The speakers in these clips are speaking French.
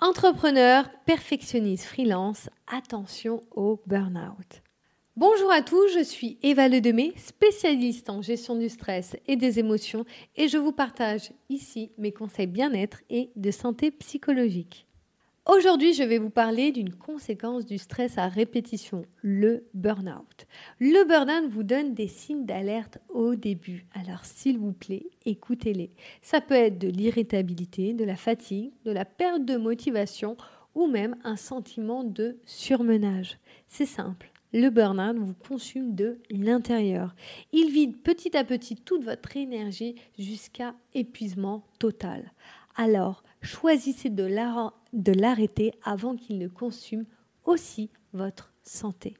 Entrepreneur, perfectionniste, freelance, attention au burn-out. Bonjour à tous, je suis Eva Ledemé, spécialiste en gestion du stress et des émotions et je vous partage ici mes conseils bien-être et de santé psychologique. Aujourd'hui, je vais vous parler d'une conséquence du stress à répétition, le burn-out. Le burn-out vous donne des signes d'alerte au début, alors s'il vous plaît, écoutez-les. Ça peut être de l'irritabilité, de la fatigue, de la perte de motivation ou même un sentiment de surmenage. C'est simple. Le burn-out vous consume de l'intérieur. Il vide petit à petit toute votre énergie jusqu'à épuisement total. Alors, choisissez de l'arrêter avant qu'il ne consume aussi votre santé.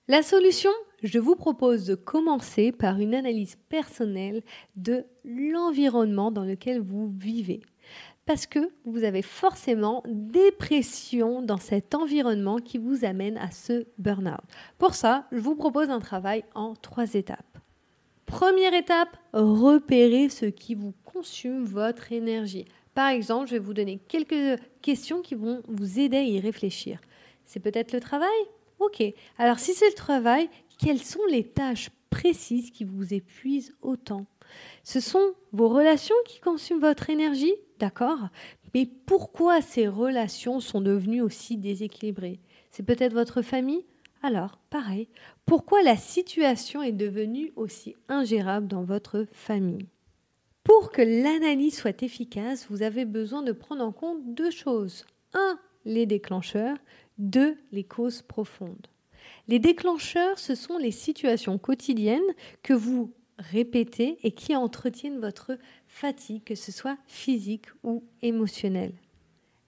La solution, je vous propose de commencer par une analyse personnelle de l'environnement dans lequel vous vivez. Parce que vous avez forcément des pressions dans cet environnement qui vous amène à ce burn-out. Pour ça, je vous propose un travail en 3 étapes. Première étape, repérez ce qui vous consume votre énergie. Par exemple, je vais vous donner quelques questions qui vont vous aider à y réfléchir. C'est peut-être le travail ? Ok. Alors si c'est le travail, quelles sont les tâches précises qui vous épuisent autant ? Ce sont vos relations qui consument votre énergie ? D'accord. Mais pourquoi ces relations sont devenues aussi déséquilibrées ? C'est peut-être votre famille ? Alors, pareil, pourquoi la situation est devenue aussi ingérable dans votre famille ? Pour que l'analyse soit efficace, vous avez besoin de prendre en compte 2 choses. 1, les déclencheurs. 2, les causes profondes. Les déclencheurs, ce sont les situations quotidiennes que vous répétez et qui entretiennent votre fatigue, que ce soit physique ou émotionnelle.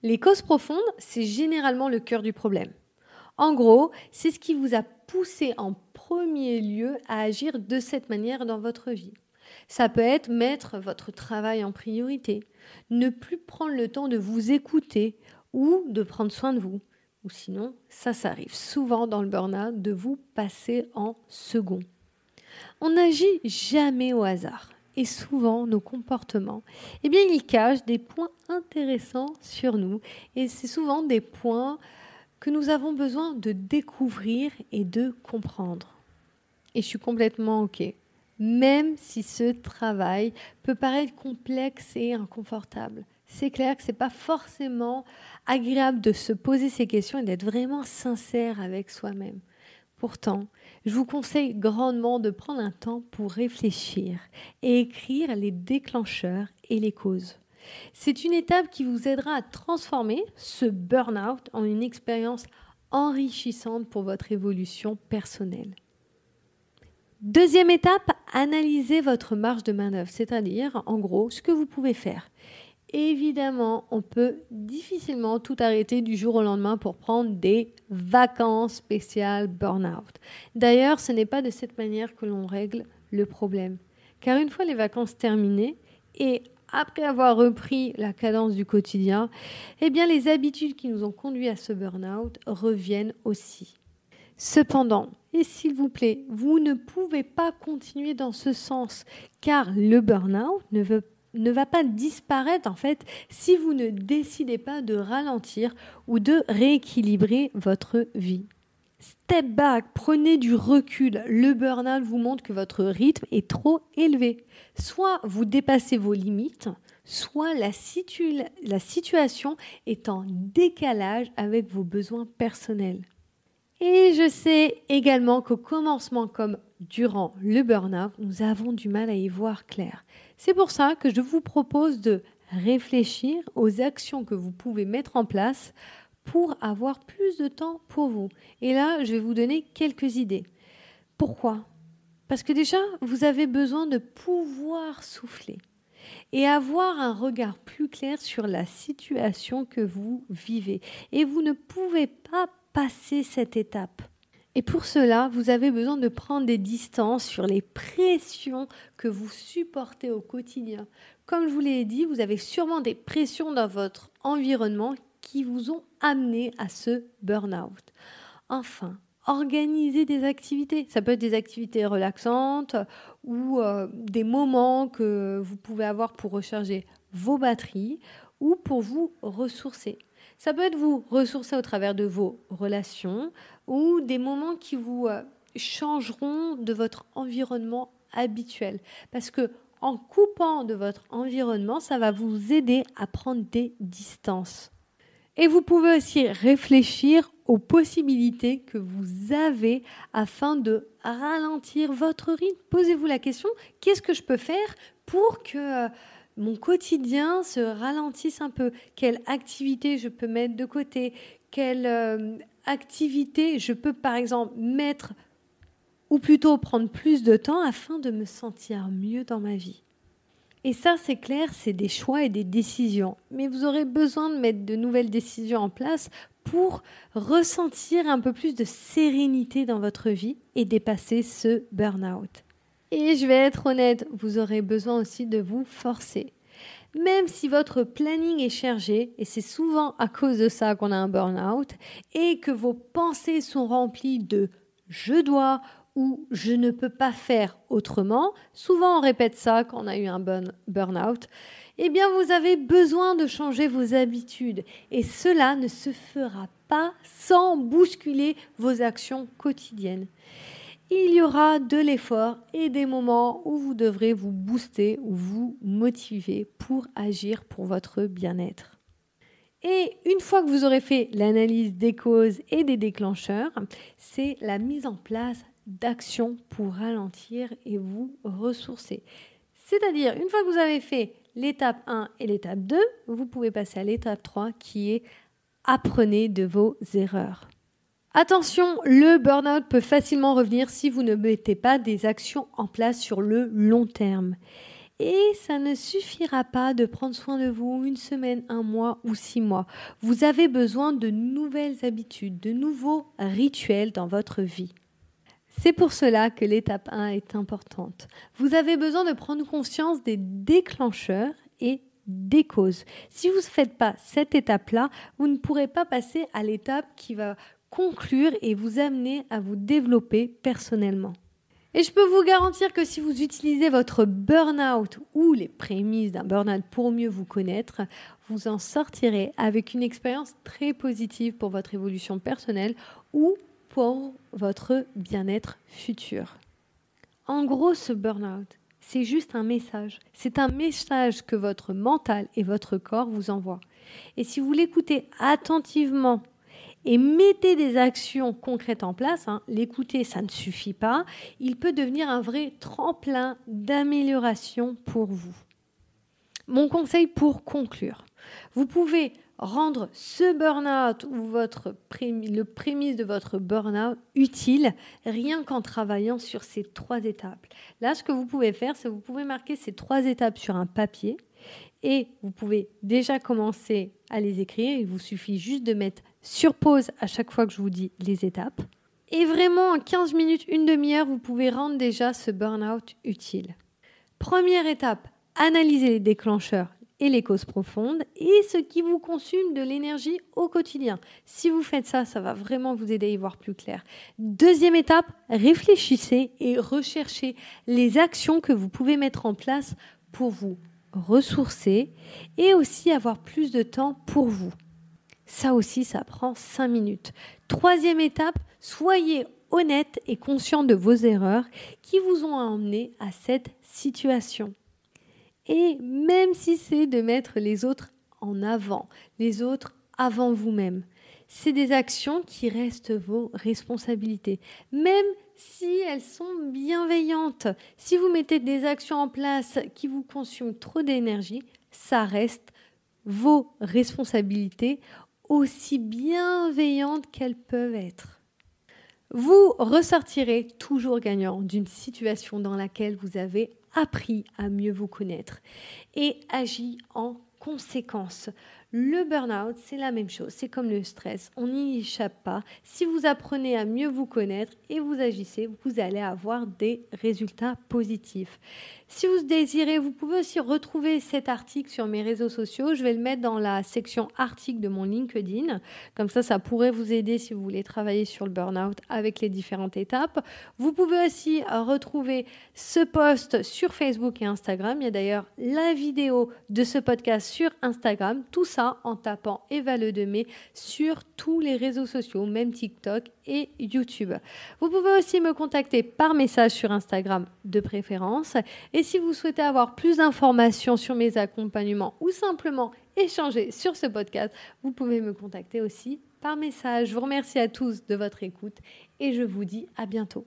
Les causes profondes, c'est généralement le cœur du problème. En gros, c'est ce qui vous a poussé en premier lieu à agir de cette manière dans votre vie. Ça peut être mettre votre travail en priorité, ne plus prendre le temps de vous écouter ou de prendre soin de vous. Ou sinon, ça arrive souvent dans le burn-out de vous passer en second. On n'agit jamais au hasard. Et souvent, nos comportements, ils cachent des points intéressants sur nous. Et c'est souvent des points que nous avons besoin de découvrir et de comprendre. Et je suis complètement OK. Même si ce travail peut paraître complexe et inconfortable. C'est clair que ce n'est pas forcément agréable de se poser ces questions et d'être vraiment sincère avec soi-même. Pourtant, je vous conseille grandement de prendre un temps pour réfléchir et écrire les déclencheurs et les causes. C'est une étape qui vous aidera à transformer ce burn-out en une expérience enrichissante pour votre évolution personnelle. Deuxième étape, analysez votre marge de manœuvre, c'est-à-dire, en gros, ce que vous pouvez faire. Évidemment, on peut difficilement tout arrêter du jour au lendemain pour prendre des vacances spéciales burn-out. D'ailleurs, ce n'est pas de cette manière que l'on règle le problème. Car une fois les vacances terminées et après avoir repris la cadence du quotidien, les habitudes qui nous ont conduits à ce burn-out reviennent aussi. Cependant, et s'il vous plaît, vous ne pouvez pas continuer dans ce sens, car le burn-out ne va pas disparaître en fait si vous ne décidez pas de ralentir ou de rééquilibrer votre vie. Step back, prenez du recul. Le burn-out vous montre que votre rythme est trop élevé. Soit vous dépassez vos limites, soit la situation est en décalage avec vos besoins personnels. Et je sais également qu'au commencement comme durant le burn-out, nous avons du mal à y voir clair. C'est pour ça que je vous propose de réfléchir aux actions que vous pouvez mettre en place pour avoir plus de temps pour vous. Et là, je vais vous donner quelques idées. Pourquoi ? Parce que déjà, vous avez besoin de pouvoir souffler et avoir un regard plus clair sur la situation que vous vivez. Et vous ne pouvez pas passer cette étape. Et pour cela, vous avez besoin de prendre des distances sur les pressions que vous supportez au quotidien. Comme je vous l'ai dit, vous avez sûrement des pressions dans votre environnement qui vous ont amené à ce burn-out. Enfin, organisez des activités. Ça peut être des activités relaxantes ou des moments que vous pouvez avoir pour recharger vos batteries ou pour vous ressourcer. Ça peut être vous ressourcer au travers de vos relations ou des moments qui vous changeront de votre environnement habituel. Parce que en coupant de votre environnement, ça va vous aider à prendre des distances. Et vous pouvez aussi réfléchir aux possibilités que vous avez afin de ralentir votre rythme. Posez-vous la question, qu'est-ce que je peux faire pour que mon quotidien se ralentisse un peu? Quelle activité je peux mettre de côté? Quelle activité je peux par exemple mettre ou plutôt prendre plus de temps afin de me sentir mieux dans ma vie? Et ça, c'est clair, c'est des choix et des décisions. Mais vous aurez besoin de mettre de nouvelles décisions en place pour ressentir un peu plus de sérénité dans votre vie et dépasser ce burn-out. Et je vais être honnête, vous aurez besoin aussi de vous forcer. Même si votre planning est chargé, et c'est souvent à cause de ça qu'on a un burn-out, et que vos pensées sont remplies de « je dois » ou « je ne peux pas faire autrement », souvent on répète ça quand on a eu un burn-out, eh bien vous avez besoin de changer vos habitudes. Et cela ne se fera pas sans bousculer vos actions quotidiennes. Il y aura de l'effort et des moments où vous devrez vous booster ou vous motiver pour agir pour votre bien-être. Et une fois que vous aurez fait l'analyse des causes et des déclencheurs, c'est la mise en place d'actions pour ralentir et vous ressourcer. C'est-à-dire, une fois que vous avez fait l'étape 1 et l'étape 2, vous pouvez passer à l'étape 3 qui est apprenez de vos erreurs. Attention, le burn-out peut facilement revenir si vous ne mettez pas des actions en place sur le long terme. Et ça ne suffira pas de prendre soin de vous 1 semaine, 1 mois ou 6 mois. Vous avez besoin de nouvelles habitudes, de nouveaux rituels dans votre vie. C'est pour cela que l'étape 1 est importante. Vous avez besoin de prendre conscience des déclencheurs et des causes. Si vous ne faites pas cette étape-là, vous ne pourrez pas passer à l'étape qui va conclure et vous amener à vous développer personnellement. Et je peux vous garantir que si vous utilisez votre burn-out ou les prémices d'un burn-out pour mieux vous connaître, vous en sortirez avec une expérience très positive pour votre évolution personnelle ou pour votre bien-être futur. En gros, ce burn-out, c'est juste un message. C'est un message que votre mental et votre corps vous envoient. Et si vous l'écoutez attentivement et mettez des actions concrètes en place, l'écouter, ça ne suffit pas, il peut devenir un vrai tremplin d'amélioration pour vous. Mon conseil pour conclure, vous pouvez rendre ce burn-out ou le prémisse de votre burn-out utile rien qu'en travaillant sur ces 3 étapes. Là, ce que vous pouvez faire, c'est que vous pouvez marquer ces 3 étapes sur un papier et vous pouvez déjà commencer à les écrire. Il vous suffit juste de mettre sur pause à chaque fois que je vous dis les étapes. Et vraiment, en 15 minutes, 1 demi-heure, vous pouvez rendre déjà ce burn-out utile. Première étape, analyser les déclencheurs et les causes profondes et ce qui vous consomme de l'énergie au quotidien. Si vous faites ça, ça va vraiment vous aider à y voir plus clair. Deuxième étape, réfléchissez et recherchez les actions que vous pouvez mettre en place pour vous ressourcer et aussi avoir plus de temps pour vous. Ça aussi, ça prend 5 minutes. Troisième étape, soyez honnête et conscient de vos erreurs qui vous ont emmené à cette situation. Et même si c'est de mettre les autres en avant, les autres avant vous-même, c'est des actions qui restent vos responsabilités. Même si elles sont bienveillantes, si vous mettez des actions en place qui vous consomment trop d'énergie, ça reste vos responsabilités, aussi bienveillantes qu'elles peuvent être. Vous ressortirez toujours gagnant d'une situation dans laquelle vous avez appris à mieux vous connaître et agi en conséquence. Le burn-out, c'est la même chose, c'est comme le stress, on n'y échappe pas. Si vous apprenez à mieux vous connaître et vous agissez, vous allez avoir des résultats positifs. Si vous désirez, vous pouvez aussi retrouver cet article sur mes réseaux sociaux. Je vais le mettre dans la section articles de mon LinkedIn. Comme ça pourrait vous aider si vous voulez travailler sur le burn-out avec les différentes étapes. Vous pouvez aussi retrouver ce post sur Facebook et Instagram. Il y a d'ailleurs la vidéo de ce podcast sur Instagram. Tout ça ça en tapant Eva Ledemay sur tous les réseaux sociaux, même TikTok et YouTube. Vous pouvez aussi me contacter par message sur Instagram de préférence. Et si vous souhaitez avoir plus d'informations sur mes accompagnements ou simplement échanger sur ce podcast, vous pouvez me contacter aussi par message. Je vous remercie à tous de votre écoute et je vous dis à bientôt.